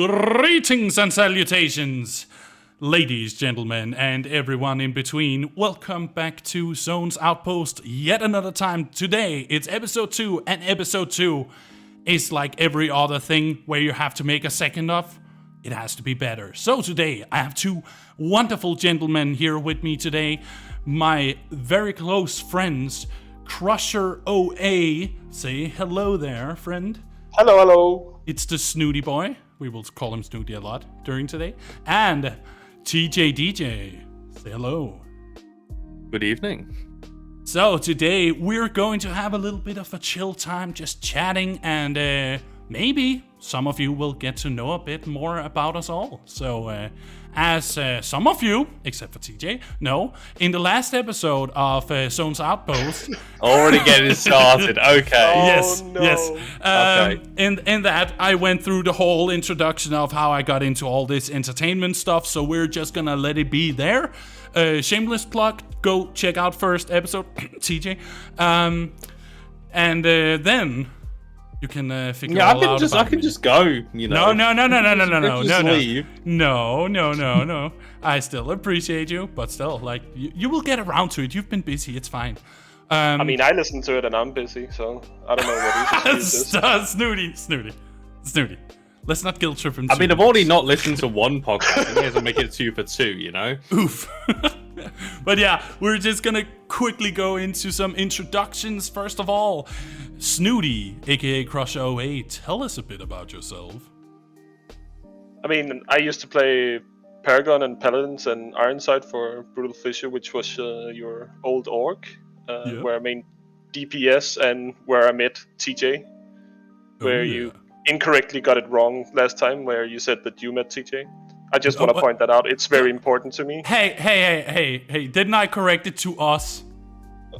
Greetings and salutations, ladies, gentlemen, and everyone in between. Welcome back to Zones Outpost yet another time. Today, it's episode 2, and episode 2 is like every other thing where you have to make a second of. It has to be better. So today, I have two wonderful gentlemen here with me today. My very close friends, CrusherOA. Say hello there, friend. Hello, hello. It's the Snooty Boy. We will call him Snooty a lot during today. And TJDJ. Say hello. Good evening. So today we're going to have a little bit of a chill time, just chatting, and maybe some of you will get to know a bit more about us all. So as some of you, except for TJ, know, in the last episode of Zones Outpost... Already getting started, okay. Yes, no. yes. Okay. In that, I went through the whole introduction of how I got into all this entertainment stuff, so we're just gonna let it be there. Shameless plug, go check out first episode, TJ. And then... You can figure all out about I can just go, you know. No. Just leave. No. I still appreciate you, but still, like, you will get around to it. You've been busy. It's fine. I mean, I listen to it and I'm busy, so I don't know what is. Snooty. Let's not guilt trip him. I mean, I've already not listened to one podcast. I may as well make it 2 for 2, you know? Oof. But yeah, we're just gonna quickly go into some introductions. First of all, Snooty, aka CrusherOA, tell us a bit about yourself. I mean, I used to play Paragon and Paladins and Ironside for Brutal Fisher, which was your old orc, where I main DPS and where I met TJ, where you incorrectly got it wrong last time, where you said that you met TJ. I just want to point that out. It's very important to me. Hey, didn't I correct it to us?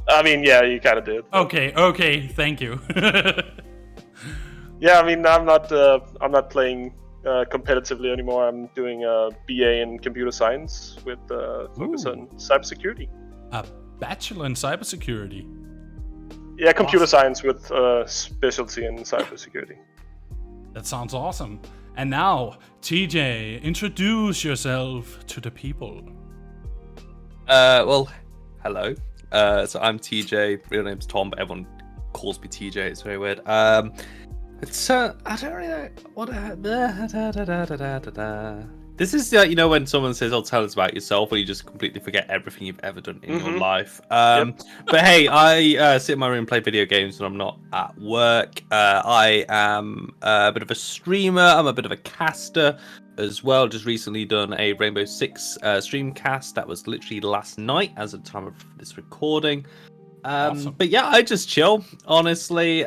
I mean, yeah, you kind of did. Okay, thank you. Yeah, I mean, I'm not playing competitively anymore. I'm doing a BA in computer science with focus on cybersecurity. A bachelor in cybersecurity? Yeah, computer science with specialty in cybersecurity. That sounds awesome. And now, TJ, introduce yourself to the people. Well, hello. So I'm TJ. Real name's Tom, but everyone calls me TJ. It's very weird. I don't really know what. This is you know, when someone says, "Oh, tell us about yourself," or you just completely forget everything you've ever done in your life. But hey, I sit in my room and play video games when I'm not at work. I am a bit of a streamer. I'm a bit of a caster as well. Just recently done a Rainbow Six stream cast. That was literally last night, as at the time of this recording. Awesome. But yeah, I just chill, honestly.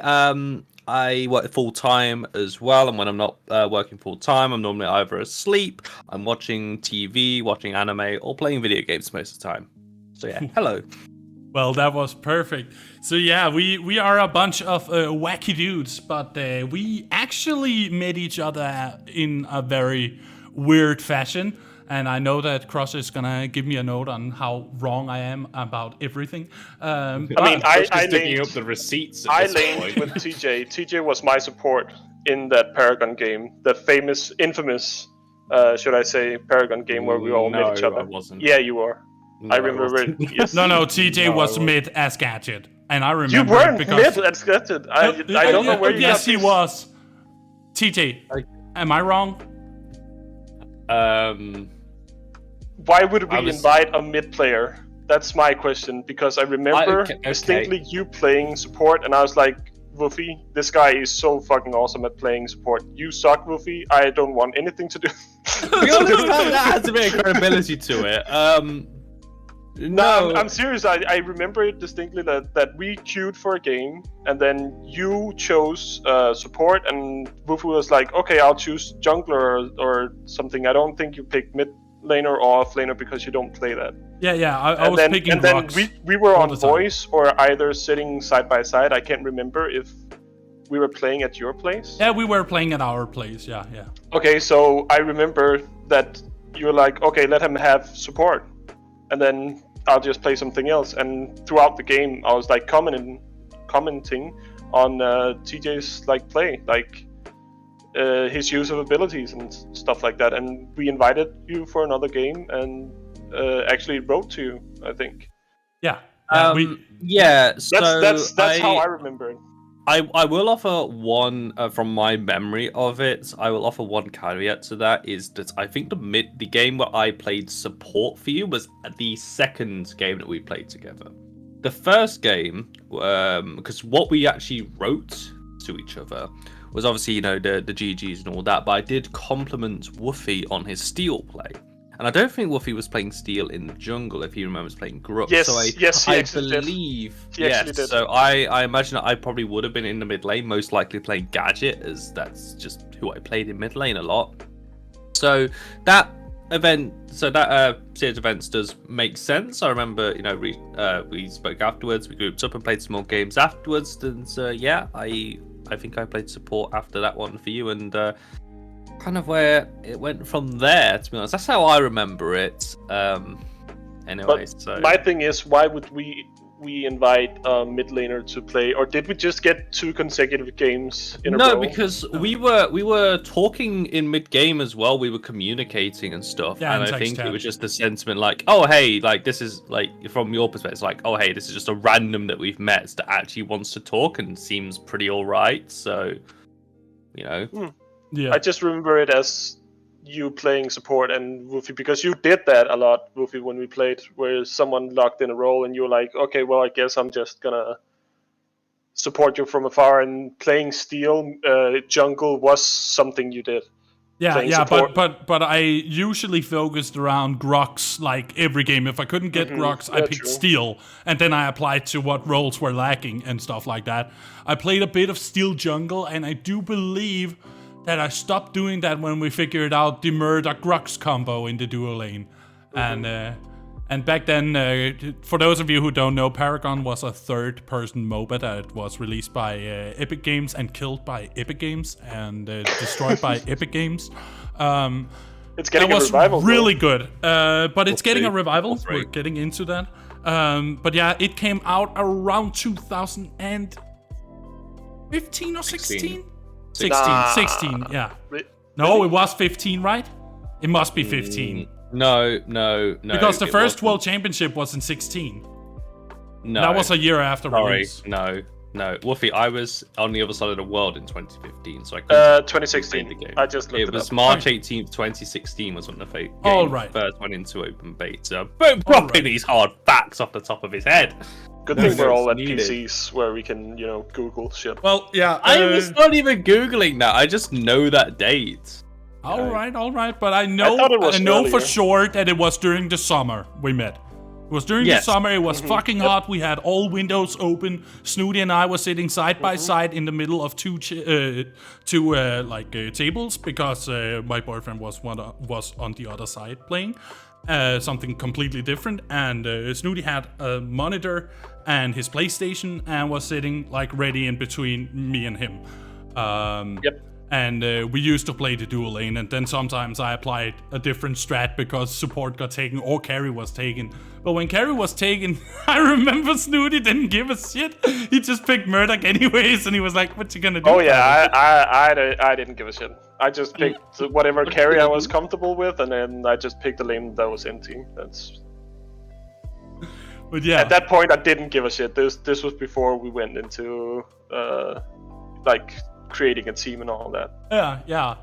I work full time as well, and when I'm not working full time, I'm normally either asleep, I'm watching TV, watching anime, or playing video games most of the time. So yeah, hello. Well, that was perfect. So yeah, we are a bunch of wacky dudes, but we actually met each other in a very weird fashion. And I know that Crusher is gonna give me a note on how wrong I am about everything. I mean, I digging up the receipts. I linked with TJ. TJ was my support in that Paragon game, the infamous, should I say, Paragon game where we all met each other. I wasn't. Yeah, you were. No, I remember it. Yes. No, TJ was mid as Gadget, and I remember You weren't because mid as Gadget. I don't know where you Yes, got he these- was. TJ, am I wrong? Why would we invite a mid player? That's my question, because I remember distinctly you playing support, and I was like, Lofi, this guy is so fucking awesome at playing support. You suck, Lofi. I don't want anything to do. That has a bit of credibility to it. No, I'm serious. I remember it distinctly that we queued for a game, and then you chose support, and Wufu was like, okay, I'll choose jungler or something. I don't think you picked mid laner or off laner because you don't play that. Yeah, I was picking rocks. And then we were on voice or either sitting side by side. I can't remember if we were playing at your place. Yeah, we were playing at our place, yeah. Okay, so I remember that you were like, okay, let him have support. And then I'll just play something else. And throughout the game, I was like commenting on TJ's like play. Like his use of abilities and stuff like that. And we invited you for another game, and actually wrote to you, I think. Yeah. So that's how I remember it. I will offer one from my memory of it. I will offer one caveat to that, is that I think the game where I played support for you was the second game that we played together. The first game, because what we actually wrote to each other was obviously, the GGs and all that, but I did compliment Woofy on his Steel play. And I don't think Woofy was playing Steel in the jungle, if he remembers playing Grux. Yes, so he I actually believe. He actually did. So I imagine that I probably would have been in the mid lane, most likely playing Gadget, as that's just who I played in mid lane a lot. So that series of events does make sense. I remember, we spoke afterwards, we grouped up and played some more games afterwards, and I think I played support after that one for you, and kind of where it went from there, to be honest. That's how I remember it. Anyway, so my thing is, why would we invite a mid laner to play, or did we just get 2 consecutive games in a row? No, because we were talking in mid game as well. We were communicating and stuff, and I think it was just the sentiment, like, oh hey, like this is like from your perspective, it's like, oh hey, this is just a random that we've met that actually wants to talk and seems pretty alright. So, Yeah. I just remember it as you playing support and Woofy, because you did that a lot, Woofy, when we played, where someone locked in a role and you were like, okay, well, I guess I'm just gonna support you from afar. And playing Steel jungle was something you did. But I usually focused around Grux like every game. If I couldn't get Grux, I picked Steel, and then I applied to what roles were lacking and stuff like that. I played a bit of Steel jungle, and I do believe that I stopped doing that when we figured out the Murder Grux combo in the duo lane. And back then, for those of you who don't know, Paragon was a third-person MOBA that was released by Epic Games and killed by Epic Games and destroyed by Epic Games. It's getting a revival. Really good, but it's getting a revival. We're getting into that. But yeah, it came out around 2015 or 16? 16, yeah. No, it was 15, right? It must be 15. No. Because the first World Championship was in 16. No. That was a year after release. No. Woofy, I was on the other side of the world in 2015 , so I couldn't 2016. the game. I just looked it up. It was March 18th, 2016 was when the game first went into open beta. Boom, dropping these hard facts off the top of his head. Good thing we're all at PCs where we can, Google shit. Well, yeah. I was not even Googling that. I just know that date. All right. But I know for sure that it was during the summer we met. It was during the summer. It was fucking hot. We had all windows open. Snooty and I were sitting side by side in the middle of two tables, because my boyfriend was on the other side playing something completely different. And Snooty had a monitor and his PlayStation and was sitting ready in between me and him. And we used to play the dual lane, and then sometimes I applied a different strat because support got taken or carry was taken. But when carry was taken, I remember Snooty didn't give a shit. He just picked Murdoch anyways, and he was like, "What you gonna do?" Oh yeah, I didn't give a shit. I just picked whatever carry I was comfortable with, and then I just picked the lane that was empty. But yeah, at that point I didn't give a shit. This was before we went into creating a team and all that. Yeah.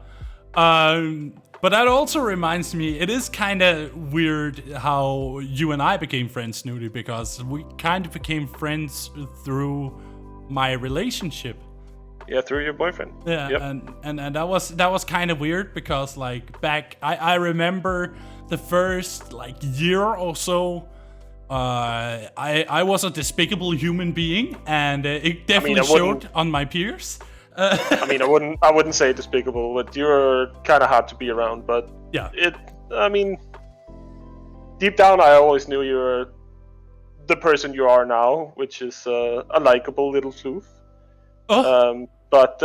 But that also reminds me, it is kind of weird how you and I became friends, Snooty, because we kind of became friends through my relationship. Yeah, through your boyfriend. Yeah, yep. and that was kind of weird because back, I remember the first year or so. I was a despicable human being, and it definitely showed on my peers. I wouldn't say despicable, but you're kind of hard to be around. But yeah, deep down, I always knew you were the person you are now, which is a likable little sleuth. Oh. But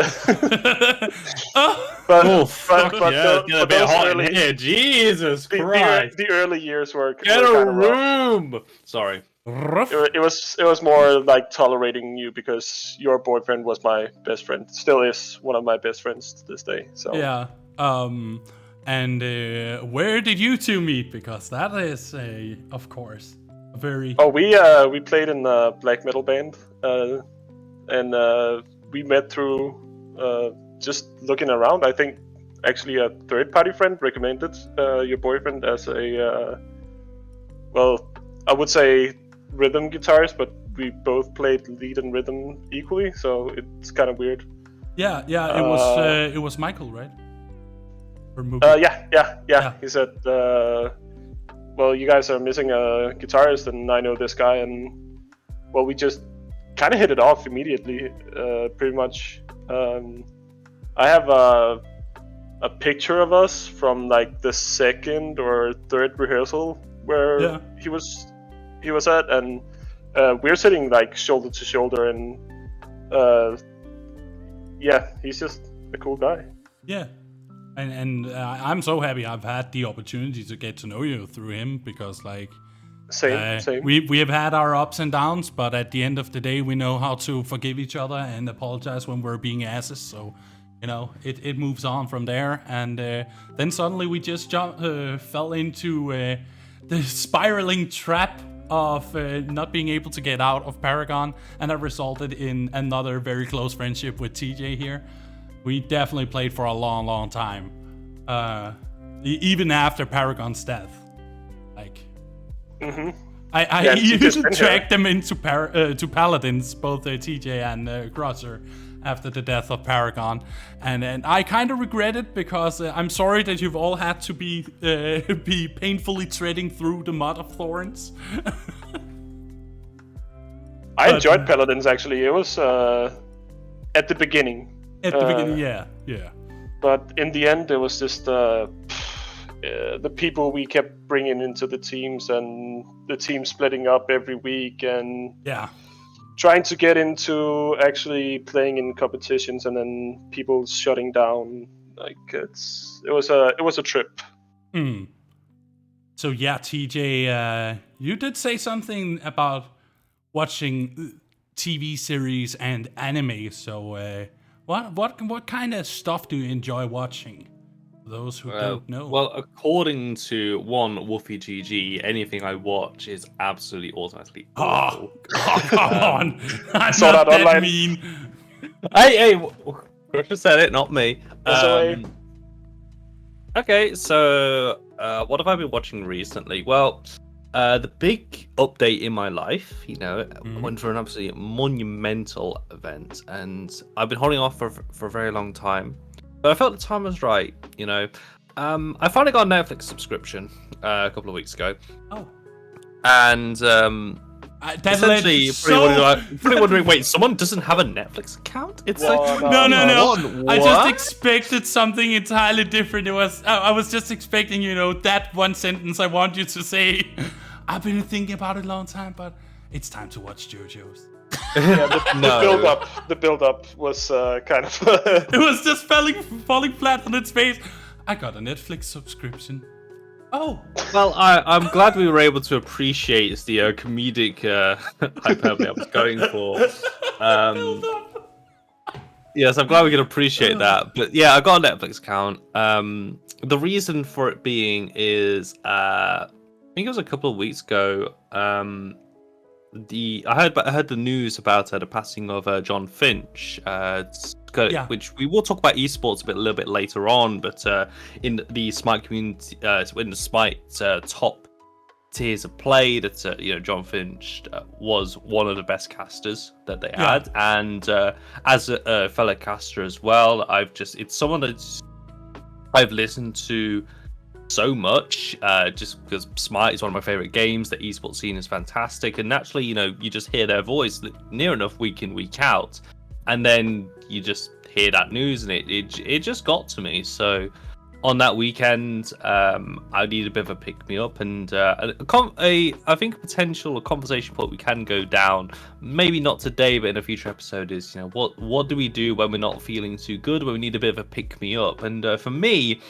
Jesus Christ! The early years were get a room. Sorry. Rough. It was more like tolerating you because your boyfriend was my best friend. Still is one of my best friends to this day. So Yeah. And where did you two meet? Because that is, of course, a very. Oh, we played in a black metal band, and we met through just looking around. I think actually a third-party friend recommended your boyfriend as a well, I would say rhythm guitarist, but we both played lead and rhythm equally, so it's kind of weird. Yeah. It was Michael, right? Or Yeah. He said, well, you guys are missing a guitarist, and I know this guy, and well, we just kind of hit it off immediately, pretty much. I have a picture of us from like the second or third rehearsal where he was at, and we're sitting like shoulder to shoulder, and he's just a cool guy. Yeah. And I'm so happy I've had the opportunity to get to know you through him, because like same. We have had our ups and downs, but at the end of the day we know how to forgive each other and apologize when we're being asses, so you know it moves on from there. And then suddenly we just fell into the spiraling trap of not being able to get out of Paragon, and that resulted in another very close friendship with TJ here. We definitely played for a long time, even after Paragon's death. Like, I even dragged them into to Paladins, both TJ and Crusher, after the death of Paragon, and I kind of regret it, because I'm sorry that you've all had to be painfully treading through the mud of thorns. I enjoyed Paladins, actually. It was at the beginning. At the beginning, yeah. But in the end, it was just the people we kept bringing into the teams, and the team splitting up every week, and trying to get into actually playing in competitions, and then people shutting down. Like it was a trip. So yeah, TJ, you did say something about watching TV series and anime. So what kind of stuff do you enjoy watching? For those who don't know. Well, according to one Woofy GG, anything I watch is absolutely automatically awful. Come on! I'm saw not that that online. mean. Hey, Crusher said it, not me. Okay, so what have I been watching recently? Well, the big update in my life, I went for an absolutely monumental event, and I've been holding off for a very long time. But I felt the time was right, I finally got a Netflix subscription a couple of weeks ago. Oh. And essentially, pretty wondering, wait, someone doesn't have a Netflix account? It's no. What? I just expected something entirely different. I was just expecting, that one sentence I want you to say. I've been thinking about it a long time, but it's time to watch JoJo's. Yeah, the build-up was kind of... It was just falling flat on its face. I got a Netflix subscription. Oh. Well, I'm glad we were able to appreciate the comedic hyperbole I was going for. Yes, I'm glad we can appreciate that. But yeah, I got a Netflix account. The reason for it being is, I think it was a couple of weeks ago. I heard the news about the passing of John Finch, which we will talk about esports a little bit later on. But in the Smite community, in the Smite top tiers of play, that John Finch was one of the best casters that they had, and as a fellow caster as well, it's someone that I've listened to so much, just because Smite is one of my favorite games. The esports scene is fantastic, and naturally, you just hear their voice near enough week in, week out, and then you just hear that news, and it just got to me. So on that weekend, I need a bit of a pick me up, and I think a potential conversation point we can go down, maybe not today, but in a future episode, is what do we do when we're not feeling too good, when we need a bit of a pick me up? And for me,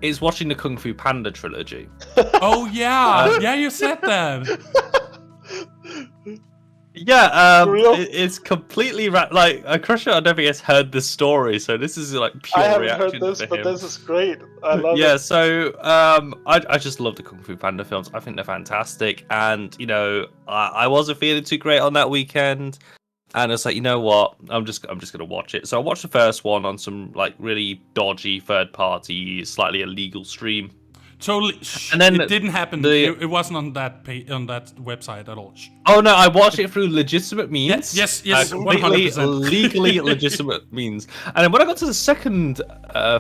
it's watching the Kung Fu Panda trilogy. Oh yeah, yeah, you said that. Yeah, Real? it's completely like Crusher. I don't think has heard this story, so this is like pure I haven't reaction heard this, to but him. this is great. I love Yeah, it. so I just love the Kung Fu Panda films. I think they're fantastic, and I wasn't feeling too great on that weekend, and it's like, you know what, I'm just gonna watch it. So I watched the first one on some like really dodgy third party, slightly illegal stream. Totally. And then it didn't happen. It wasn't on that on that website at all. Oh no, I watched it through legitimate means. Yes, completely 100%. legally legitimate means. And then when I got to the second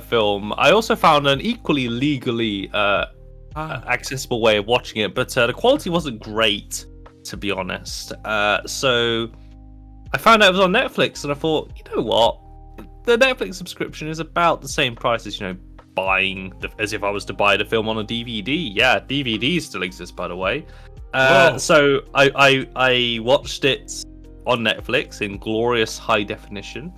film, I also found an equally legally accessible way of watching it, but the quality wasn't great, to be honest. So I found out it was on Netflix, and I thought, you know what, the Netflix subscription is about the same price as buying as if I was to buy the film on a DVD. Yeah, DVDs still exist, by the way. So I watched it on Netflix in glorious high definition,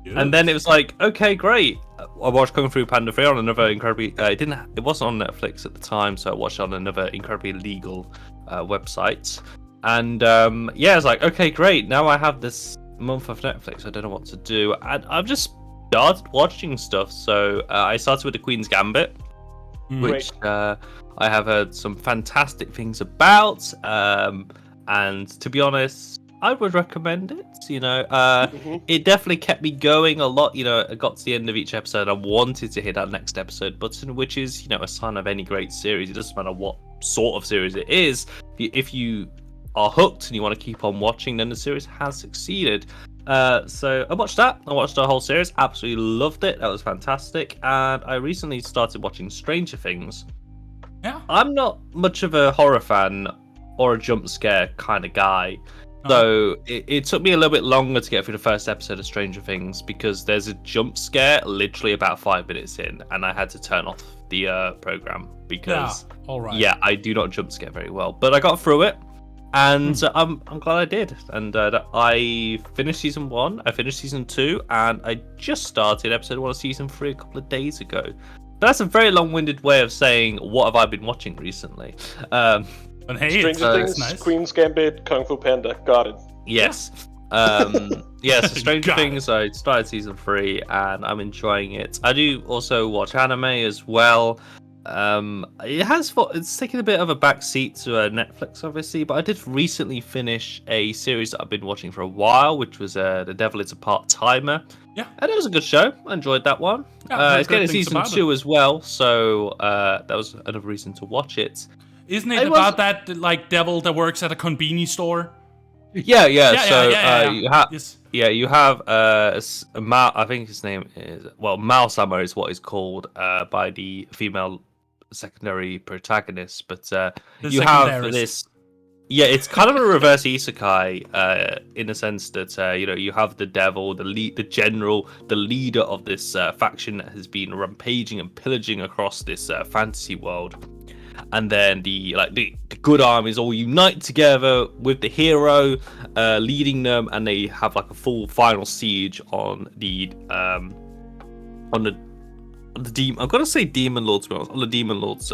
and then it was like, okay, great. I watched Kung Fu Panda 3 on another incredibly. It wasn't on Netflix at the time, so I watched it on another incredibly legal website. And yeah, it's like, okay, great. Now I have this month of Netflix. I don't know what to do, and I've just started watching stuff. So I started with The Queen's Gambit, which I have heard some fantastic things about, and to be honest, I would recommend it. It definitely kept me going a lot. I got to the end of each episode, I wanted to hit that next episode button, which is a sign of any great series. It doesn't matter what sort of series it is. If you are hooked and you want to keep on watching, then the series has succeeded. So I watched that. I watched the whole series. Absolutely loved it. That was fantastic. And I recently started watching Stranger Things. Yeah. I'm not much of a horror fan or a jump scare kind of guy. So it took me a little bit longer to get through the first episode of Stranger Things, because there's a jump scare literally about 5 minutes in, and I had to turn off the program because I do not jump scare very well. But I got through it. And I'm glad I did. And I finished season 1, I finished season 2, and I just started episode 1 of season 3 a couple of days ago. That's a very long-winded way of saying what have I been watching recently. But hey, Stranger Things, nice. Queen's Gambit, Kung Fu Panda. Got it. Yes. So Stranger Things, I started season 3 and I'm enjoying it. I do also watch anime as well. It's taken a bit of a backseat to Netflix, obviously, but I did recently finish a series that I've been watching for a while, which was The Devil is a Part-Timer. Yeah, and it was a good show. I enjoyed that one. It's getting season 2 as well, so that was another reason to watch it. Isn't it about that like devil that works at a convenience store? Yeah. You you have Mao. I think his name is Mao Sama is what is called by the female secondary protagonist, but you have this. Yeah, it's kind of a reverse isekai in the sense that you have the devil, the general, the leader of this faction that has been rampaging and pillaging across this fantasy world. And then the good armies all unite together with the hero leading them, and they have like a full final siege on the demon. I'm gonna say Demon Lord's on the Demon Lord's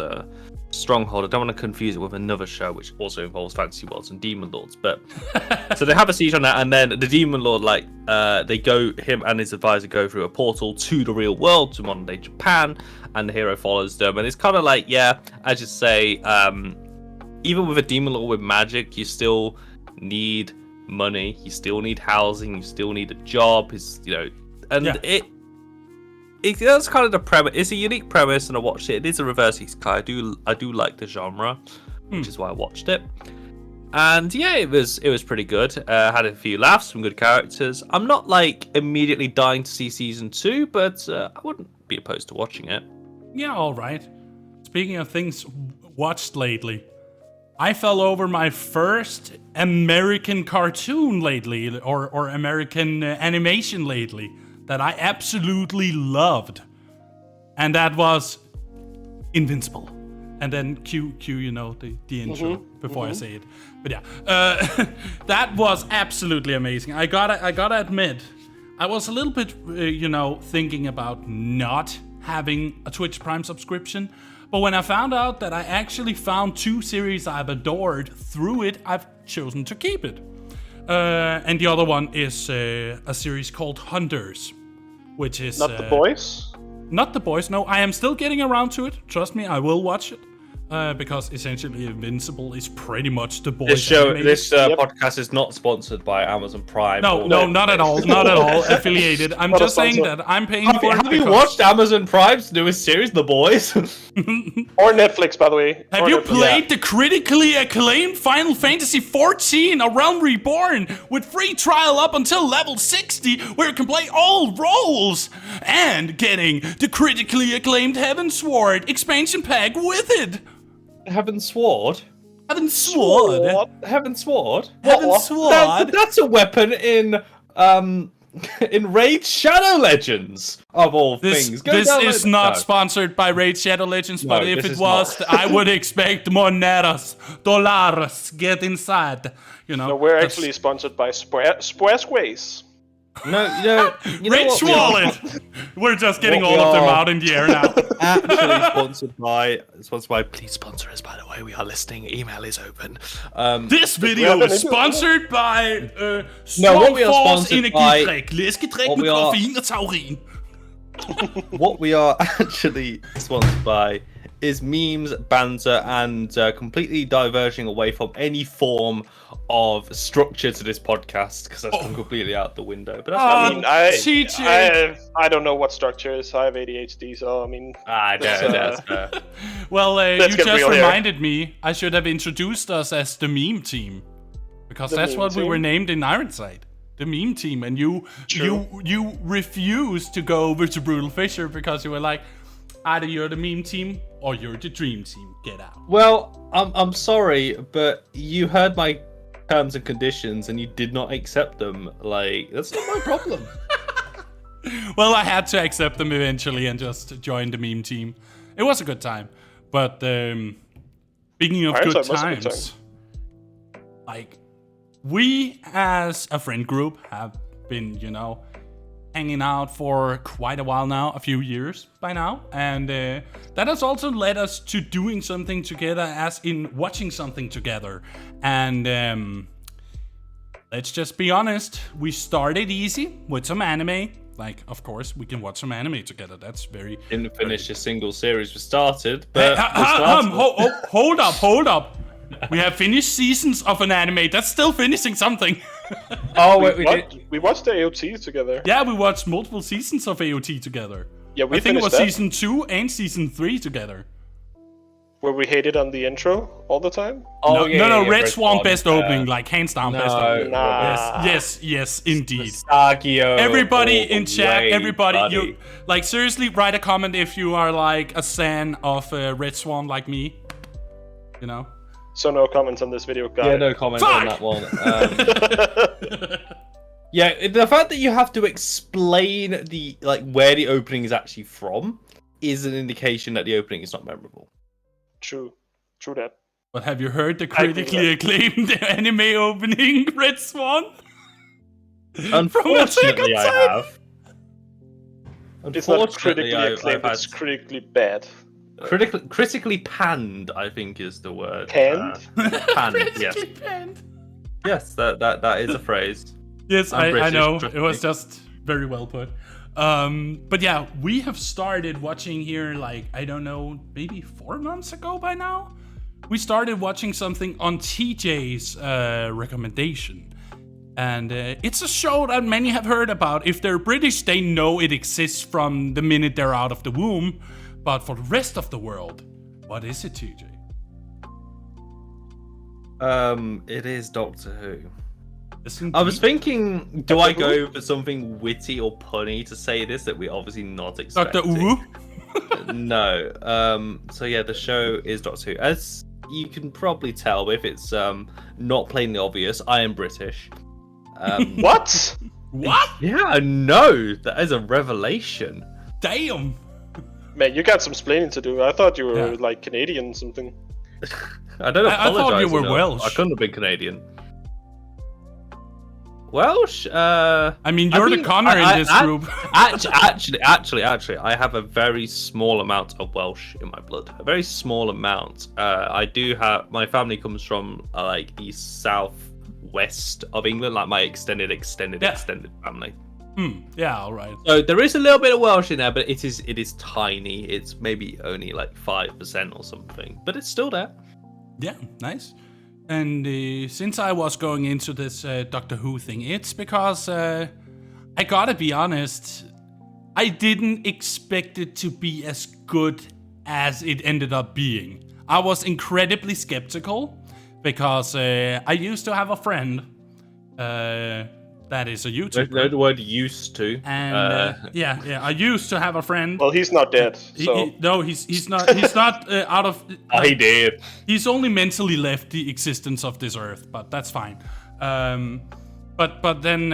stronghold. I don't want to confuse it with another show which also involves fantasy worlds and demon lords. But so they have a siege on that, and then the Demon Lord, him and his advisor go through a portal to the real world, to modern day Japan, and the hero follows them. And it's kind of like, as you say, even with a demon lord with magic, you still need money, you still need housing, you still need a job. That's kind of the premise. It's a unique premise, and I watched it. It is a reverse isekai. I do like the genre, which is why I watched it. And yeah, it was pretty good. Had a few laughs, some good characters. I'm not immediately dying to see season 2, but I wouldn't be opposed to watching it. Yeah, all right. Speaking of things watched lately, I fell over my first American cartoon lately, or American animation lately, that I absolutely loved, and that was Invincible. And then cue the intro before I say it. But yeah, that was absolutely amazing. I gotta admit, I was a little bit thinking about not having a Twitch Prime subscription, but when I found out that I actually found 2 series I've adored through it, I've chosen to keep it. And the other one is a series called Hunters, which is... Not The Boys? Not The Boys, no. I am still getting around to it. Trust me, I will watch it. Because essentially Invincible is pretty much The Boys. This podcast is not sponsored by Amazon Prime. No, not at all. Not at all affiliated. I'm just saying that I'm paying for it. Have you watched Amazon Prime's newest series, The Boys? Or Netflix, by the way. Have you played the critically acclaimed Final Fantasy XIV, A Realm Reborn, with free trial up until level 60, where you can play all roles, and getting the critically acclaimed Heaven's Sword expansion pack with it? Heaven's Sword? Heaven's Sword? Heaven's Sword? Heaven's Sword? That's a weapon in Raid Shadow Legends, of all things. This is not sponsored by Raid Shadow Legends, but if it was, I would expect monedas, dollars, get inside. You know, No, we're actually sponsored by Squarespace. No, Rich Wallet. We're just getting all of them out in the air now. Actually sponsored by. Please sponsor us. By the way, we are listening. Email is open. This video is sponsored by what we are Force sponsored by. Energidrik, læskedrik med koffein og taurin. What we are actually sponsored by is memes, banter, and completely diverging away from any form of structure to this podcast, because that's gone completely out the window. But that's I don't know what structure is. I have ADHD, so I mean. That's fair. Well, you just reminded me. I should have introduced us as the meme team, because that's what we were named in Ironside. The meme team, and you refused to go over to Brutal Fisher because you were like, either you're the meme team or you're the dream team. Get out. Well, I'm sorry, but you heard my terms and conditions and you did not accept them. Like, that's not my problem. Well, I had to accept them eventually and just join the meme team. It was a good time. But speaking of good times, like, we as a friend group have been, hanging out for quite a while now, a few years by now, and that has also led us to doing something together, as in watching something together. And let's just be honest, we started easy with some anime. Like, of course, we can watch some anime together. That's very... Didn't finish a single series we started, but... Hold up. We have finished seasons of an anime. That's still finishing something. Oh, wait, we watched the AOT together. Yeah, we watched multiple seasons of AOT together. Yeah, I think it was season 2 and season 3 together. Where we hated on the intro all the time? No, Red Swan best opening, like hands down best opening. Nah. Yes, indeed. Sagio, everybody in chat, you like seriously write a comment if you are like a fan of Red Swan like me. So no comments on this video, guys. Yeah, no comments on that one. Yeah, the fact that you have to explain where the opening is actually from is an indication that the opening is not memorable. True that. But have you heard the critically acclaimed anime opening, Red Swan? Unfortunately, I have. It's not critically acclaimed, it's critically bad. Critically panned, I think, is the word. Panned? Panned, yes. Panned. Yes, that is a phrase. Yes, I know. It was just very well put. But yeah, we have started watching here, like, I don't know, maybe 4 months ago by now? We started watching something on TJ's recommendation. And it's a show that many have heard about. If they're British, they know it exists from the minute they're out of the womb. But for the rest of the world, what is it, TJ? It is Doctor Who. Listen, I was thinking, do I go for something witty or punny to say this that we're obviously not expecting? Doctor Who? No. So yeah, the show is Doctor Who. As you can probably tell, if it's not plainly obvious, I am British. What? What? Yeah, no, that is a revelation. Damn. Man, you got some explaining to do. I thought you were like Canadian or something. I don't apologize. I thought you were enough. Welsh. I couldn't have been Canadian. Welsh? I mean, you're the Connor in this group. Actually, I have a very small amount of Welsh in my blood. A very small amount. I do have. My family comes from like the south west of England, like my extended family. Yeah, all right. So there is a little bit of Welsh in there, but it is tiny. It's maybe only like 5% or something, but it's still there. Yeah, nice. And since I was going into this Doctor Who thing, it's because I gotta be honest, I didn't expect it to be as good as it ended up being. I was incredibly skeptical because I used to have a friend that is a YouTuber. There's the word "used to." And I used to have a friend. Well, he's not dead. So He's not. He's not out of. Oh, he did. He's only mentally left the existence of this earth, but that's fine. But then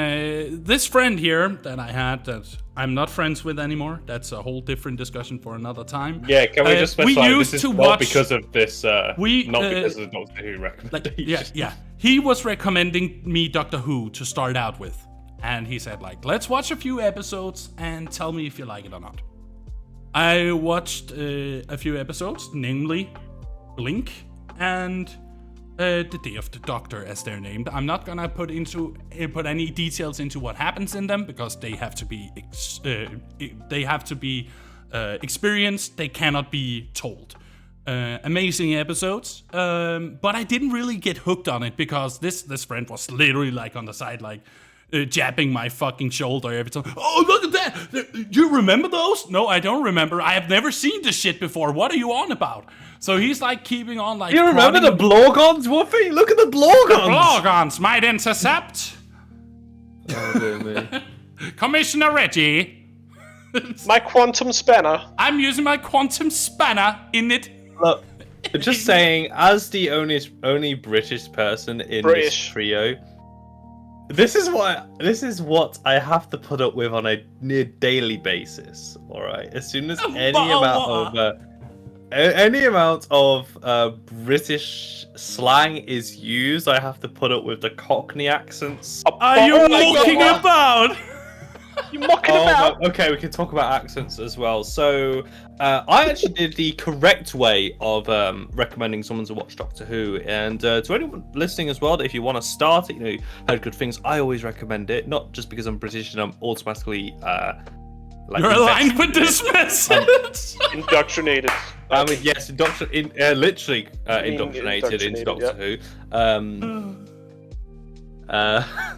this friend here that I had that I'm not friends with anymore. That's a whole different discussion for another time. Yeah, can we just specify used this is to not watch, because of this? Not because of Doctor Who Like, recommendation. yeah. He was recommending me Doctor Who to start out with, and he said like, let's watch a few episodes and tell me if you like it or not. I watched a few episodes, namely Blink and The Day of the Doctor, as they're named. I'm not gonna put any details into what happens in them because they have to be experienced. They cannot be told. Amazing episodes, but I didn't really get hooked on it because this friend was literally like on the side, like jabbing my fucking shoulder every time. Oh, look at that! You remember those? No, I don't remember. I have never seen this shit before. What are you on about? So he's like keeping on like. You remember the Blorgons, Woofy? Look at the Blorgons! The Blorgons might intercept. Oh, dear me. Commissioner Reggie. My quantum spanner. I'm using my quantum spanner in it. Look, just saying, as the only British person in this trio, this is what I have to put up with on a near daily basis. All right, as soon as any amount of British slang is used, I have to put up with the Cockney accents. Are you mucking about? You mucking about? Okay, we can talk about accents as well. So, I actually did the correct way of recommending someone to watch Doctor Who, and to anyone listening as well, that if you want to start it, heard good things, I always recommend it. Not just because I'm British and I'm automatically you're aligned with this message. Indoctrinated. I mean, yes, literally indoctrinated into Doctor Who.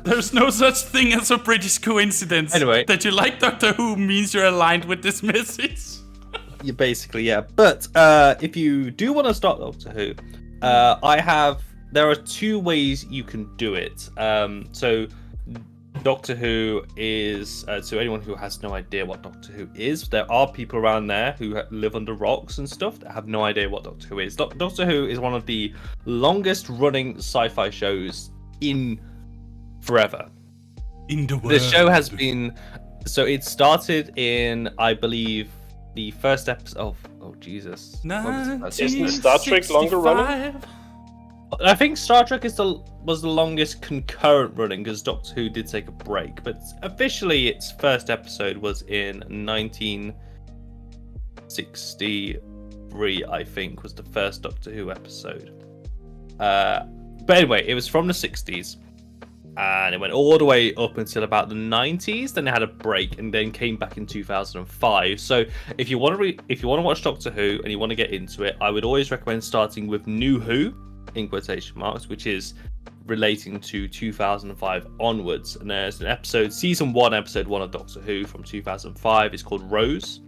There's no such thing as a British coincidence. Anyway, that you like Doctor Who means you're aligned with this message. You basically, yeah. But if you do want to start Doctor Who, there are two ways you can do it. So Doctor Who is, to anyone who has no idea what Doctor Who is, there are people around there who live under rocks and stuff that have no idea what Doctor Who is. Doctor Who is one of the longest running sci-fi shows in forever. In the world. The show has been, so it started in, I believe, the first episode. Oh Jesus! Isn't Star Trek longer running? I think Star Trek was the longest concurrent running because Doctor Who did take a break, but officially its first episode was in 1963. I think was the first Doctor Who episode. But anyway, it was from the 60s. And it went all the way up until about the 90s. Then they had a break and then came back in 2005. So if you want to watch Doctor Who and you want to get into it, I would always recommend starting with New Who in quotation marks, which is relating to 2005 onwards. And there's an episode, season 1, episode 1 of Doctor Who from 2005. It's called Rose.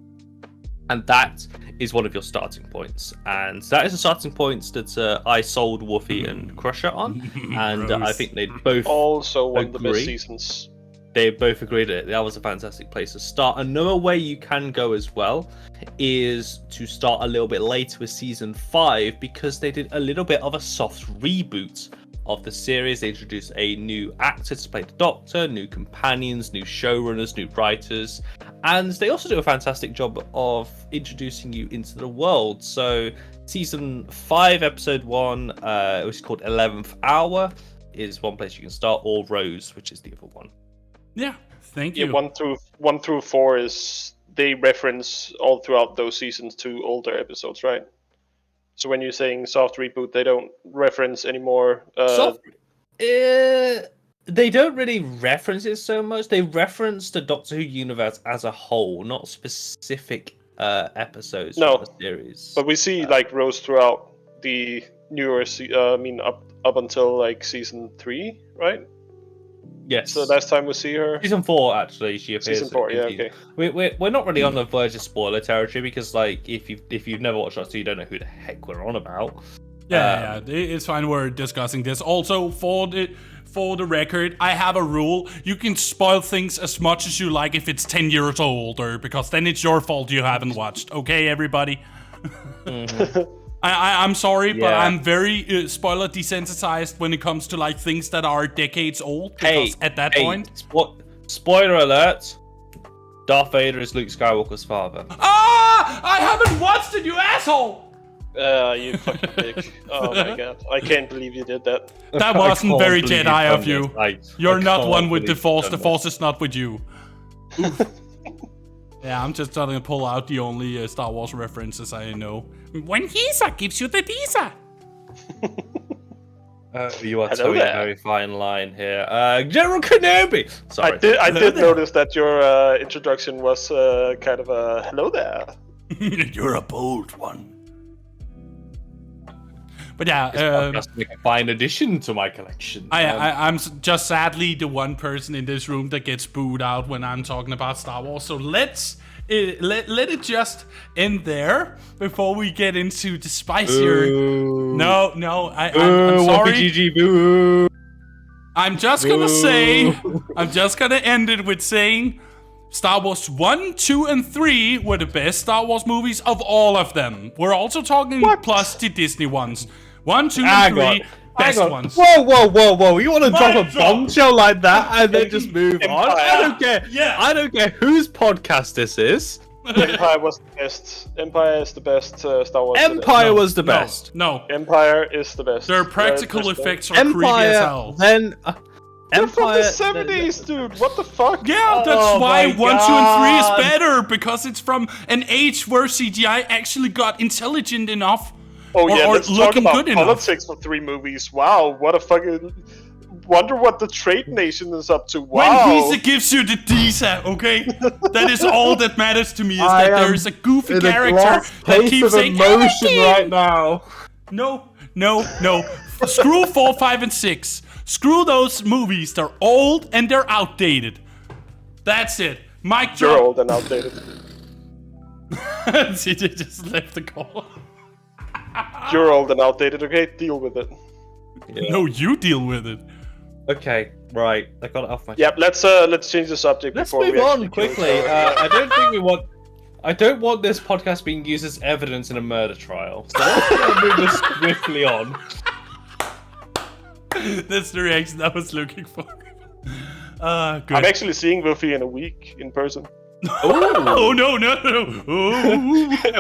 And that is one of your starting points. And that is the starting points that I sold Woofy and Crusher on. And I think they both also one of the best seasons. They both agreed that was a fantastic place to start. Another way you can go as well is to start a little bit later with season 5, because they did a little bit of a soft reboot of the series. They introduced a new actor to play the Doctor, new companions, new showrunners, new writers, and they also do a fantastic job of introducing you into the world. So season 5 episode 1, which is called 11th Hour, is one place you can start, or Rose, which is the other one. Yeah, thank you. Yeah, 1 through 4 is, they reference all throughout those seasons to older episodes, right? So when you're saying soft reboot, they don't reference anymore. They don't really reference it so much. They reference the Doctor Who universe as a whole, not specific episodes from the series. But we see like Rose throughout the newer, up until like season 3, right? Yes. So last time we see her, season 4 actually she appears. Season 4, yeah, okay. We're not really on the verge of spoiler territory because like if you've never watched Doctor Who, you don't know who the heck we're on about. Yeah, it's fine. We're discussing this. Also, for the record, I have a rule. You can spoil things as much as you like if it's 10 years older, because then it's your fault you haven't watched. Okay, everybody? Mm-hmm. I'm sorry, but I'm very spoiler desensitized when it comes to like things that are decades old, because at that point... Spoiler alert! Darth Vader is Luke Skywalker's father. Ah! I haven't watched it, you asshole! You fucking dick. Oh my god. I can't believe you did that. That wasn't very Jedi of you. You're not one with the Force. The Force is not with you. Yeah, I'm just trying to pull out the only Star Wars references I know. When Hisa gives you the Disa. You are towing a very fine line here. General Kenobi! Sorry. I did notice that your introduction was kind of a hello there. You're a bold one. But yeah, this podcast make a fine addition to my collection. I'm just sadly the one person in this room that gets booed out when I'm talking about Star Wars. So let it just end there before we get into the spicier. Ooh. No, I'm sorry. GG, boo. I'm just gonna end it with saying Star Wars 1, 2, and 3 were the best Star Wars movies of all of them. We're also talking plus the Disney ones. 1, 2, and 3, best ones. Whoa. You want to drop a bombshell like that and then just move on? I don't care. Yeah. I don't care whose podcast this is. Empire was the best. Empire is the best Star Wars. Empire was the best. No. Empire is the best. Their practical effects are creepy as hell. Then... They're from the 70s, dude. What the fuck? Yeah, that's why 1, 2, and 3 is better, because it's from an age where CGI actually got intelligent enough. Oh yeah, or let's talk about politics for 3 movies. Wow, what a fucking... Wonder what the trade nation is up to. Wow. When Lisa gives you the Disa, okay? That is all that matters to me, is that there is a goofy character that keeps saying emotion right now. No. Screw 4, 5, and 6. Screw those movies. They're old and they're outdated. That's it. Mic drop. You're old and outdated. CJ just left the call. You're old and outdated, okay? Deal with it. Yeah. No, you deal with it. Okay, right. I got it off my. Yep. Let's change the subject. Let's before move we on quickly. I don't want this podcast being used as evidence in a murder trial. So let's move this swiftly on. That's the reaction I was looking for. Good. I'm actually seeing Lofi in a week in person. Oh no!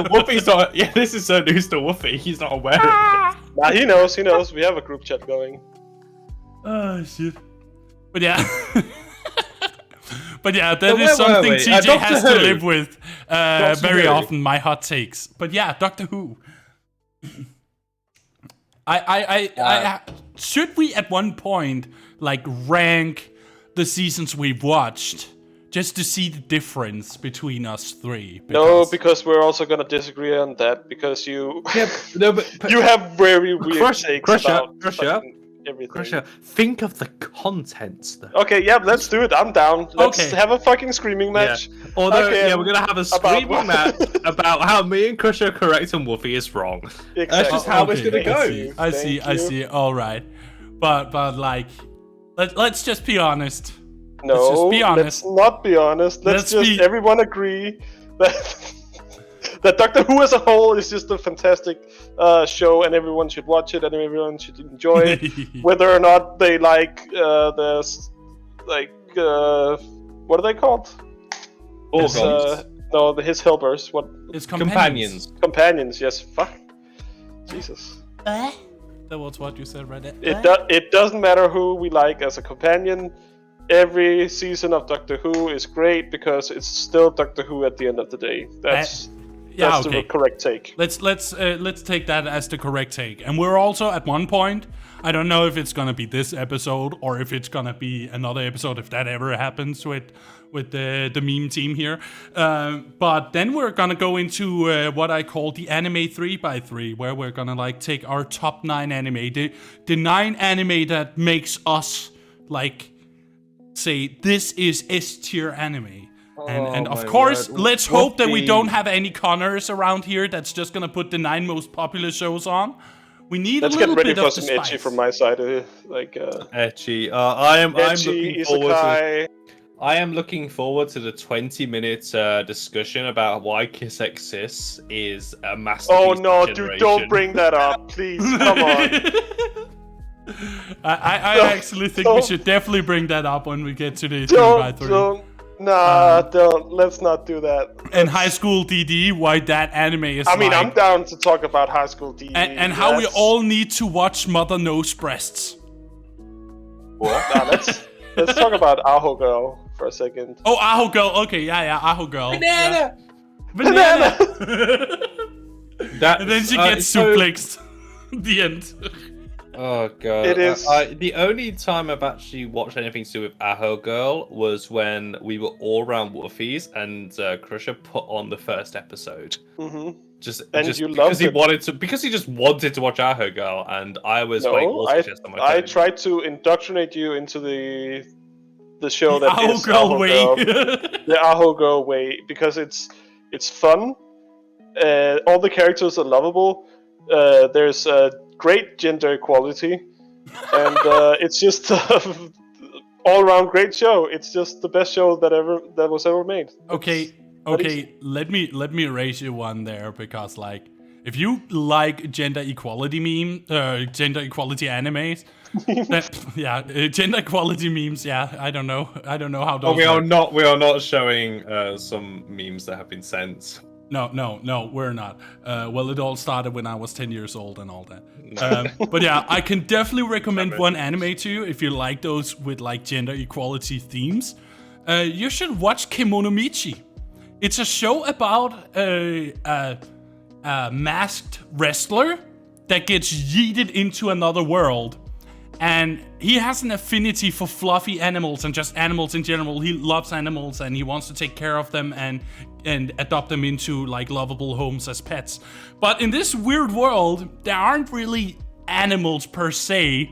Woofy's not. Yeah, this is so news to Woofy. He's not aware of it. Nah, he knows. We have a group chat going. Oh shit! But yeah, that is something TJ has to live with very often. My hot takes. But yeah, Doctor Who. I should we at one point like rank the seasons we've watched just to see the difference between us three? No, because we're also gonna disagree on that, because you but you have very weird takes about everything. Crusher, think of the contents though. Okay, yeah, let's do it. I'm down. Let's have a fucking screaming match. Yeah. Although, we're gonna have a screaming match about how me and Crusher are correct and Woofy is wrong. Exactly. That's just how it's gonna go. I see. All right, but like, let's just be honest. No, let's just be honest. Let's not be honest. Let's just everyone agree that Doctor Who as a whole is just a fantastic show, and everyone should watch it, and everyone should enjoy it, whether or not they like what are they called? His helpers. What? His companions. Companions. Yes. Fuck. Jesus. That was what you said right there. It doesn't matter who we like as a companion. Every season of Doctor Who is great because it's still Doctor Who at the end of the day. That's the correct take. Let's take that as the correct take. And we're also at one point, I don't know if it's gonna be this episode or if it's gonna be another episode, if that ever happens with the meme team here. But then we're gonna go into what I call the anime 3x3, where we're gonna like take our top 9 anime, the 9 anime that makes us like say this is S tier anime. And of course, let's hope that we don't have any Connors around here that's just gonna put the 9 most popular shows on. We need Let's a little get ready bit for of the some spice. ecchi from my side. Ecchi. I'm looking forward isekai. I am looking forward to the 20-minute discussion about why Kiss Exists is a masterpiece. Oh no, of dude! generation. Don't bring that up, please. Come on. I actually think we should definitely bring that up when we get to the 3x3. Don't. Let's not do that. And High School DD, why that anime is I mean, like, I'm down to talk about High School DD. and how we all need to watch Mother Knows Breasts. What? Nah, let's talk about Aho Girl for a second. Oh, Aho Girl. Okay, yeah, Aho Girl. Banana! Yeah. That, And then she gets suplexed. The end. Oh god. It is- The only time I've actually watched anything to do with Aho Girl was when we were all around Wolfies and Crusher put on the first episode. Mm-hmm. Just You because loved he it. because he just wanted to watch Aho Girl, and I was playing No, Wolf's chest on my I phone. tried to indoctrinate you into the show that Aho is Girl Aho way. Girl, the Aho Girl way, because it's fun. All the characters are lovable. There's great gender equality, and it's just all-around great show. It's just the best show that was ever made. Okay. Let me raise you one there, because like if you like gender equality animes, gender equality memes. Yeah, I don't know how those. We work. are not showing some memes that have been sent. No, we're not. Well, it all started when I was 10 years old and all that. But yeah, I can definitely recommend one anime to you if you like those with like gender equality themes. You should watch Kemonomichi. It's a show about a masked wrestler that gets yeeted into another world. And he has an affinity for fluffy animals and just animals in general. He loves animals and he wants to take care of them and adopt them into like lovable homes as pets. But in this weird world, there aren't really animals per se.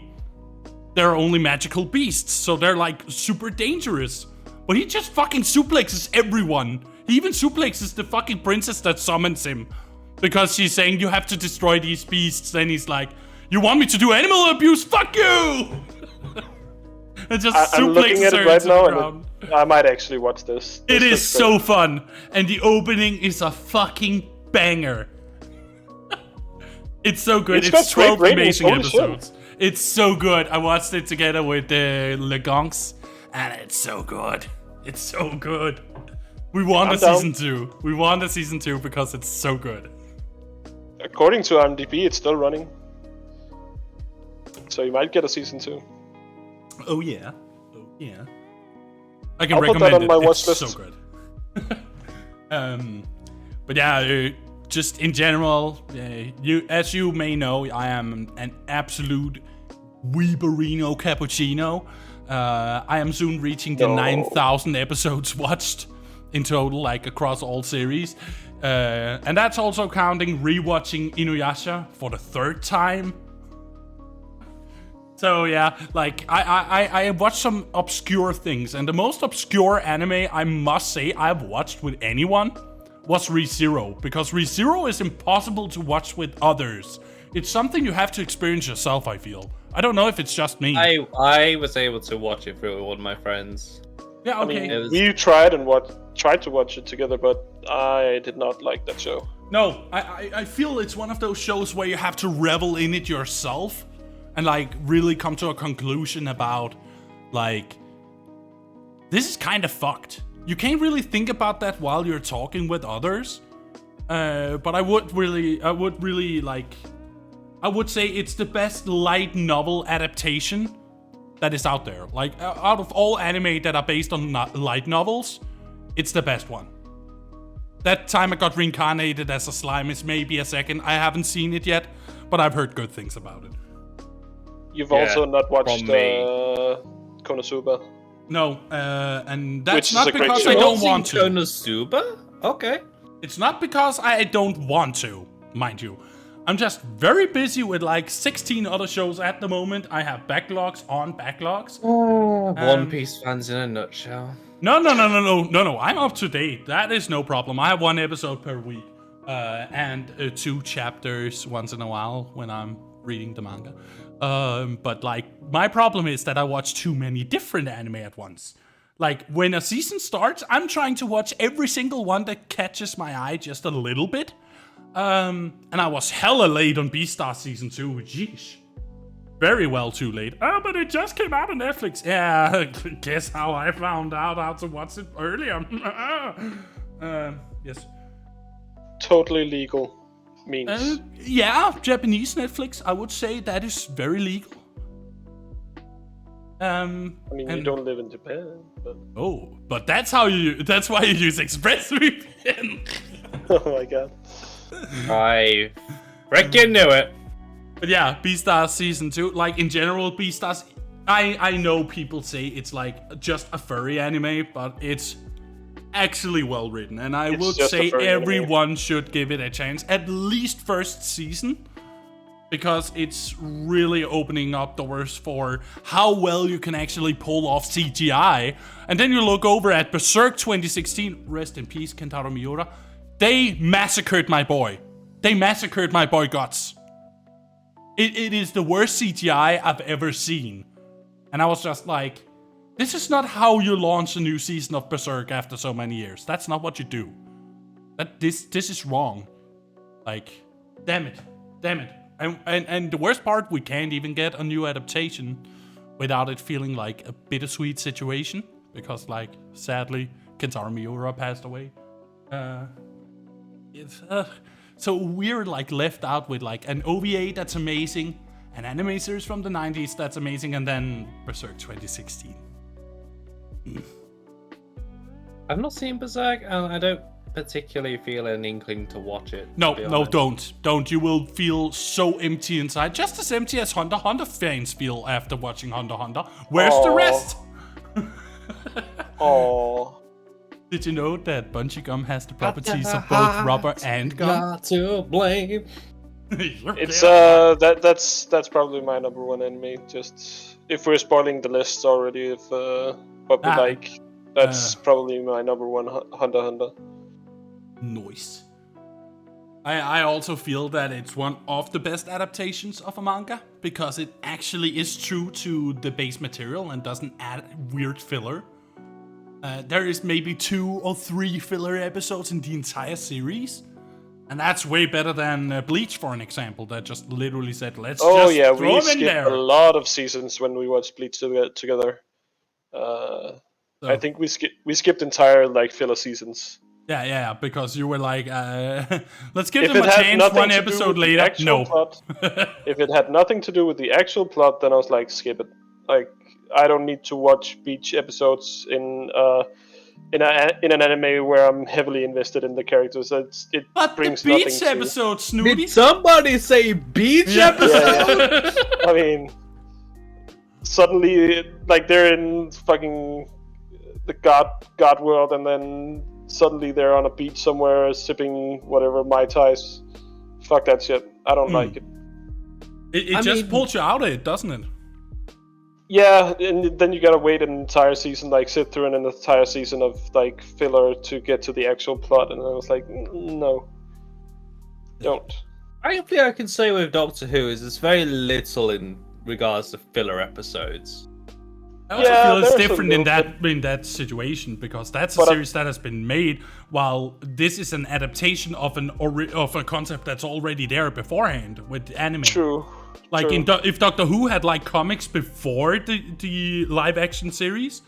They're only magical beasts, so they're like super dangerous. But he just fucking suplexes everyone. He even suplexes the fucking princess that summons him. Because she's saying you have to destroy these beasts. Then he's like, you want me to do animal abuse? Fuck you! And just I'm looking at it right now, ground. and I might actually watch this. It is so fun, and the opening is a fucking banger. It's so good. It's 12 amazing episodes. It's so good. I watched it together with the Legonks, and it's so good. It's so good. We want a season 2. We want a season 2 because it's so good. According to IMDb, it's still running. So you might get a season 2. Oh yeah. I can I'll recommend put that on it. my It's watch so list. good. But yeah, just in general, as you may know, I am an absolute weeberino cappuccino. I am soon reaching the 9,000 episodes watched in total, like across all series. And that's also counting rewatching Inuyasha for the 3rd time. So yeah, like I watched some obscure things, and the most obscure anime I must say I've watched with anyone was Re:Zero, because Re:Zero is impossible to watch with others. It's something you have to experience yourself, I feel. I don't know if it's just me. I was able to watch it with one of my friends. Yeah, okay. I mean, we tried to watch it together, but I did not like that show. No, I feel it's one of those shows where you have to revel in it yourself and like really come to a conclusion about like, this is kind of fucked. You can't really think about that while you're talking with others. But I would say it's the best light novel adaptation that is out there. Like, out of all anime that are based on light novels, it's the best one. That time I got reincarnated as a slime is maybe a second. I haven't seen it yet, but I've heard good things about it. You've also not watched Konosuba? No, and that's Which is not a great because show. I don't want to. Konosuba? Okay. It's not because I don't want to, mind you. I'm just very busy with like 16 other shows at the moment. I have backlogs on backlogs. One Piece fans in a nutshell. No. I'm up to date. That is no problem. I have 1 episode per week, and 2 chapters once in a while when I'm reading the manga. But like, my problem is that I watch too many different anime at once. Like, when a season starts, I'm trying to watch every single one that catches my eye just a little bit. And I was hella late on Beastars Season 2. Jeez. Very well too late. Oh, but it just came out on Netflix. Yeah, guess how I found out how to watch it earlier. Yes. Totally legal means. Yeah, Japanese Netflix. I would say that is very legal. I mean, you don't live in Japan, but... Oh, but that's why you use ExpressVPN. Oh my god. I freaking knew it. But yeah, Beastars Season 2, like in general, Beastars, I know people say it's like just a furry anime, but it's actually well written. And I would say everyone should give it a chance, at least first season, because it's really opening up doors for how well you can actually pull off CGI. And then you look over at Berserk 2016, rest in peace, Kentaro Miura. They massacred my boy. They massacred my boy Guts. It is the worst CGI I've ever seen. And I was just like, this is not how you launch a new season of Berserk after so many years. That's not what you do. This is wrong. Like, damn it. And the worst part, we can't even get a new adaptation without it feeling like a bittersweet situation. Because, like, sadly, Kentaro Miura passed away. So we're like left out with like an OVA that's amazing, an anime series from the 90s that's amazing, and then Berserk 2016. I've not seen Berserk, and I don't particularly feel an inkling to watch it. No, don't. You will feel so empty inside, just as empty as Hunter x Hunter fans feel after watching Hunter x Hunter. Where's the rest? Oh. Did you know that Bungee Gum has the properties of both rubber and gum? Not to blame. It's that's probably my number 1 anime. Just if we're spoiling the list already, if what we like, that's probably my number 1 Hunter x Hunter. Nice. I also feel that it's one of the best adaptations of a manga because it actually is true to the base material and doesn't add weird filler. There is maybe 2 or 3 filler episodes in the entire series. And that's way better than Bleach, for an example, that just literally said, let's throw them in there. We skipped a lot of seasons when we watched Bleach together. I think we skipped entire like filler seasons. Yeah, because you were like, let's give them a chance 1 episode later. No. If it had nothing to do with the actual plot, then I was like, skip it. Like, I don't need to watch Bleach episodes in an anime where I'm heavily invested in the characters. It brings nothing to... But the Beach episode, Snooty? Did somebody say Beach episode? Yeah. I mean, suddenly, like, they're in fucking the God world, and then suddenly they're on a beach somewhere sipping whatever Mai Tais. Fuck that shit. I don't like it. It just pulls you out of it, doesn't it? Yeah, and then you gotta wait an entire season, like sit through an entire season of like filler to get to the actual plot, and I was like, no, don't. Hopefully, I can say with Doctor Who is there's very little in regards to filler episodes. I also feel it's different in that situation because that's a series that has been made, while this is an adaptation of a concept that's already there beforehand with anime. True. Like if Doctor Who had like comics before the live action series,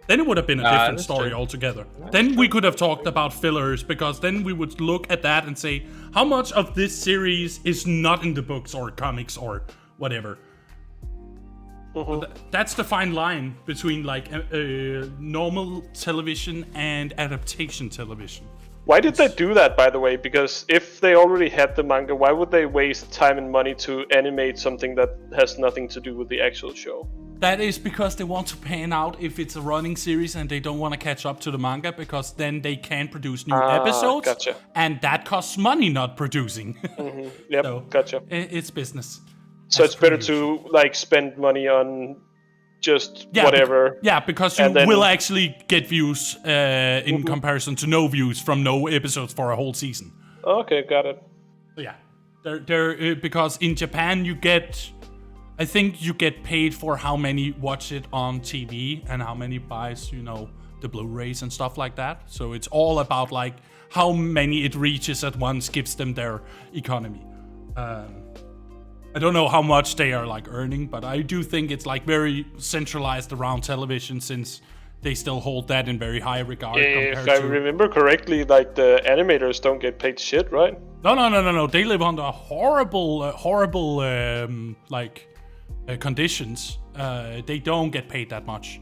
then it would have been a different story altogether. Then we could have talked about fillers, because then we would look at that and say how much of this series is not in the books or comics or whatever. That's the fine line between like normal television and adaptation television. Why did they do that, by the way? Because if they already had the manga, why would they waste time and money to animate something that has nothing to do with the actual show? That is because they want to pan out if it's a running series and they don't want to catch up to the manga, because then they can produce new episodes. Gotcha. And that costs money not producing. Yep, So, gotcha. It's business. So it's better to like spend money on just whatever. Because you will actually get views in comparison to no views from no episodes for a whole season. Okay, got it. So yeah, because in Japan I think you get paid for how many watch it on TV and how many buys, the Blu-rays and stuff like that. So it's all about like how many it reaches at once gives them their economy. I don't know how much they are like earning, but I do think it's like very centralized around television, since they still hold that in very high regard. If I remember correctly, like the animators don't get paid shit, right? No. They live under horrible conditions. They don't get paid that much,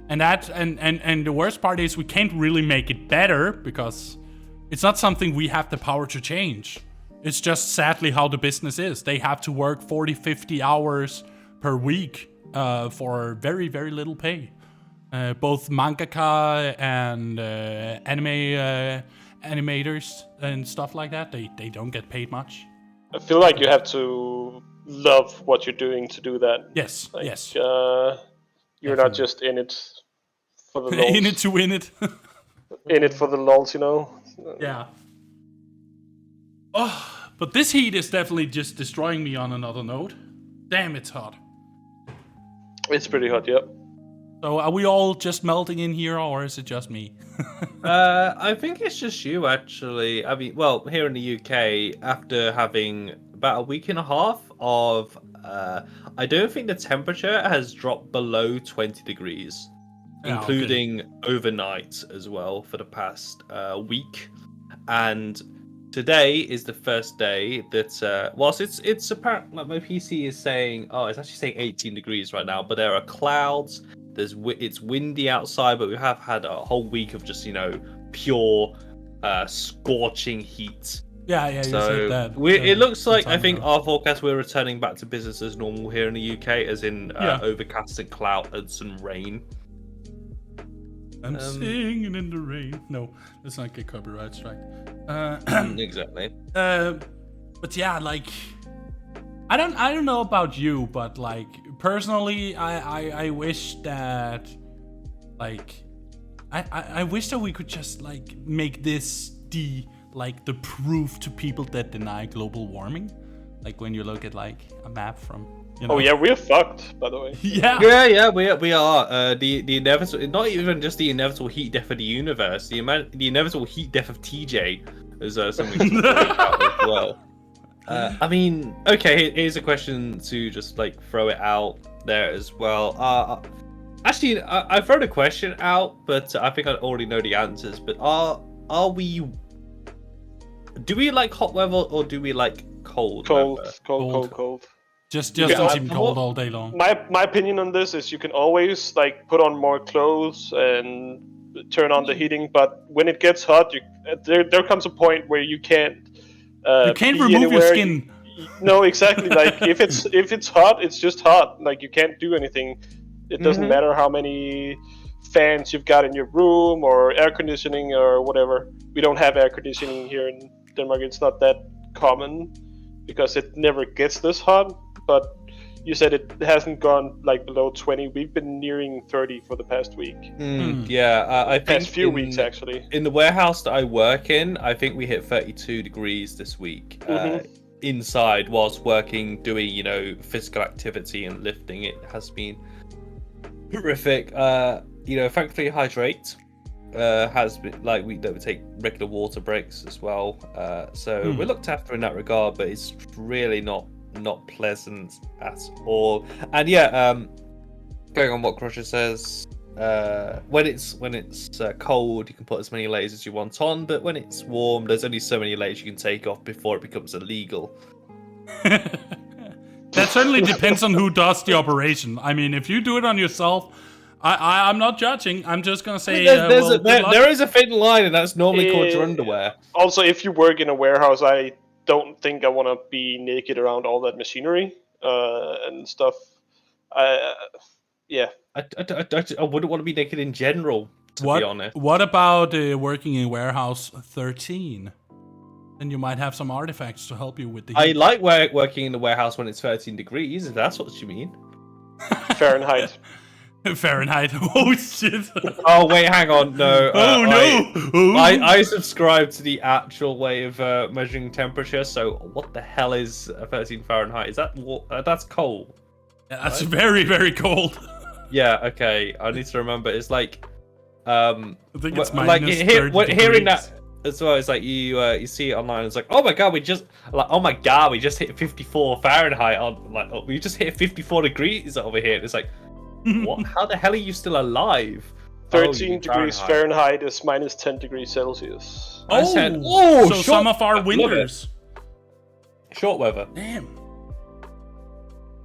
and the worst part is we can't really make it better because it's not something we have the power to change. It's just sadly how the business is. They have to work 40-50 hours per week for very, very little pay. Both mangaka and animators and stuff like that, they don't get paid much. I feel like you have to love what you're doing to do that. Yes, yes. You're Definitely. Not just in it for the lulz. In it to win it. In it for the lulz, Yeah. Oh, but this heat is definitely just destroying me on another note. Damn, it's hot. It's pretty hot, yep. So are we all just melting in here, or is it just me? I think it's just you, actually. I mean, well, here in the UK, after having about a week and a half of... I don't think the temperature has dropped below 20 degrees, including overnight as well for the past week. And... today is the first day that, whilst it's apparent, like my PC is saying, it's actually saying 18 degrees right now, but there are clouds, it's windy outside, but we have had a whole week of just, pure scorching heat. Yeah, so you said that. It looks like, I think our forecast, we're returning back to business as normal here in the UK, as in overcast and clouds and rain. I'm singing in the rain. No, let's not get copyright strike. Exactly. But yeah, like, I don't know about you, but like personally, I wish that, like, I wish that we could just like make this the proof to people that deny global warming. Like when you look at like a map from. Oh yeah, we're fucked, by the way. Yeah, we are. The inevitable, not even just the inevitable heat death of the universe, the inevitable heat death of TJ is something to talk about as well. I mean, okay, here's a question to just like throw it out there as well. Actually, I throw the question out, but I think I already know the answers. But do we like hot weather or do we like cold? Cold. Just don't seem cold all day long. My opinion on this is you can always like put on more clothes and turn on the heating, but when it gets hot, there comes a point where you can't. You can't remove your skin. No, exactly. Like if it's hot, it's just hot. Like you can't do anything. It doesn't matter how many fans you've got in your room or air conditioning or whatever. We don't have air conditioning here in Denmark. It's not that common because it never gets this hot. But you said it hasn't gone like below 20. We've been nearing 30 for the past week. Yeah, I think past few weeks actually. In the warehouse that I work in, I think we hit 32 degrees this week. Inside, whilst working, doing physical activity and lifting, it has been horrific. Thankfully, hydrate has been like we don't take regular water breaks as well. So we're looked after in that regard, but it's really not pleasant at all. And going on what Crusher says, when it's cold, you can put as many layers as you want on, but when it's warm, there's only so many layers you can take off before it becomes illegal. That certainly depends on who does the operation. I mean, if you do it on yourself, I'm not judging. I'm just gonna say there is a thin line, and that's normally called your underwear. Also, if you work in a warehouse, I don't think I want to be naked around all that machinery and stuff. Yeah. I wouldn't want to be naked in general, to be honest. What about working in warehouse 13? Then you might have some artifacts to help you with the heat. I like working in the warehouse when it's 13 degrees, if that's what you mean. Fahrenheit. Fahrenheit. Oh shit. Oh wait, hang on. No. No. I subscribe to the actual way of measuring temperature. So what the hell is 13 Fahrenheit? Is that that's cold? Yeah, that's very, very cold. Yeah. Okay. I need to remember. It's like I think it's like hearing that as well. It's like you see it online. It's like, oh my god, we just hit 54 Fahrenheit on we just hit 54 degrees over here. It's like, what? How the hell are you still alive? 13 degrees Fahrenheit is minus 10 degrees Celsius. So some of our winters. Short weather. Damn.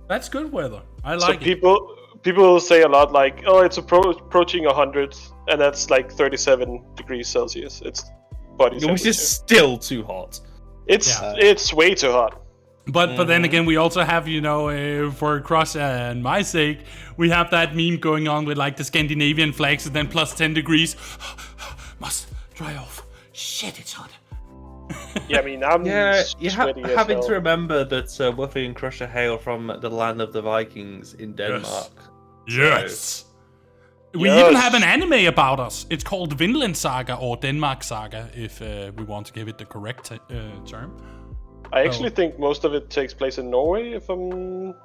That's good weather. I like it. People say a lot like, oh, it's approaching 100, and that's like 37 degrees Celsius. It's body temperature. Which is still too hot. It's way too hot. But then again, we also have, for Crusher and my sake, we have that meme going on with like the Scandinavian flags and then plus 10 degrees. Must dry off. Shit, it's hot. Yeah, I mean, I'm sweaty as having hell. to remember that Lofi and Crusher hail from the land of the Vikings in Denmark. Yes. We even have an anime about us. It's called Vinland Saga or Denmark Saga, if we want to give it the correct term. I actually think most of it takes place in Norway, if I'm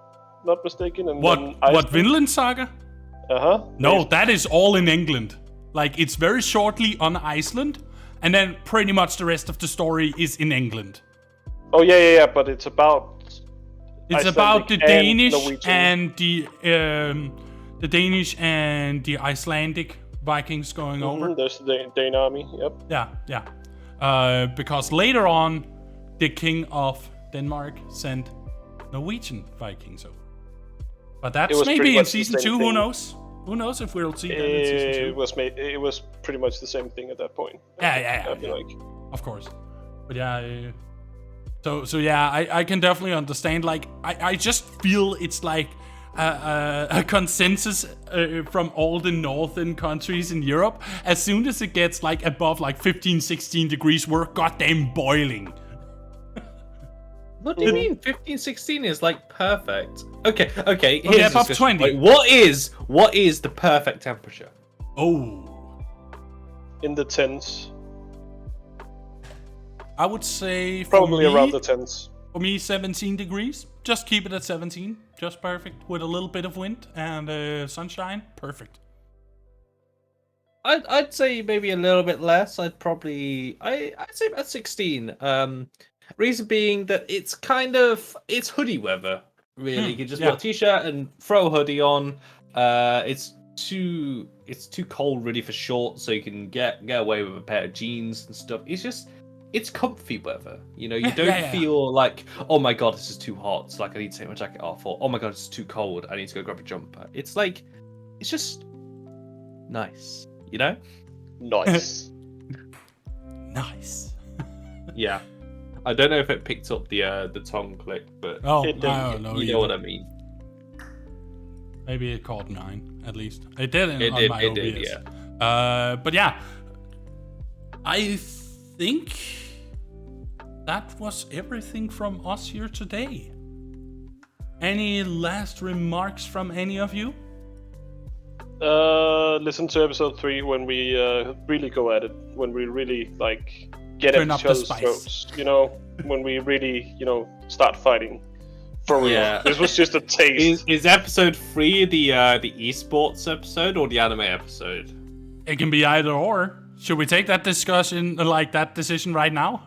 not mistaken. And what Vinland Saga? No, that is all in England. Like, it's very shortly on Iceland, and then pretty much the rest of the story is in England. Oh yeah, but it's about... It's about the Danish and the Danish and the Icelandic Vikings going over. There's the Dane army, yep. Yeah. Because later on, the king of Denmark sent Norwegian Vikings over. But that's maybe in season 2, who knows? Who knows if we'll see that in season 2? It was pretty much the same thing at that point. Yeah. Of course. But yeah, so yeah, I can definitely understand. Like, I just feel it's like a consensus from all the northern countries in Europe. As soon as it gets like above like 15, 16 degrees, we're goddamn boiling. What do you mean 15, 16 is like perfect? Okay. Above 20. Wait, what is the perfect temperature? Oh. In the 10s. I would say probably around the 10s. For me, 17 degrees. Just keep it at 17. Just perfect. With a little bit of wind and sunshine. Perfect. I'd say maybe a little bit less. I'd say about 16. Reason being that it's hoodie weather, really. You can just wear a t-shirt and throw a hoodie on. It's too cold really for shorts, so you can get away with a pair of jeans and stuff. It's comfy weather. You don't feel like, oh my god, this is too hot, so like I need to take my jacket off, or oh my god, it's too cold, I need to go grab a jumper. It's just nice, Nice. Nice. Yeah. I don't know if it picked up the tongue click, but I don't know. You know what I mean. Maybe it caught 9 at least. It did on my OBS. Did, yeah. But yeah, I think that was everything from us here today. Any last remarks from any of you? Listen to episode 3 when we really go at it. When we really get at each other's throats, when we really, start fighting for real. Yeah. This was just a taste. Is episode 3 the esports episode or the anime episode? It can be either or. Should we take that decision right now?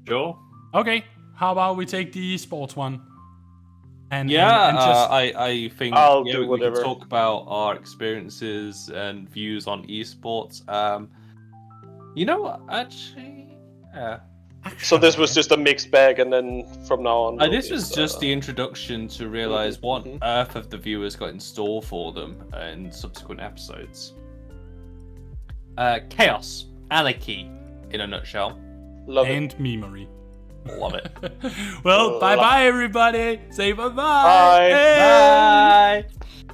Sure. Okay. How about we take the esports one? And I think I'll do whatever. We can talk about our experiences and views on esports. You know what? Actually, So this was just a mixed bag, and then from now on. This was just the introduction to realize what on earth have the viewers got in store for them in subsequent episodes. Chaos, anarchy, in a nutshell. Love and it. memory. Love it. Well, bye-bye, everybody. Say bye-bye. Bye. Bye.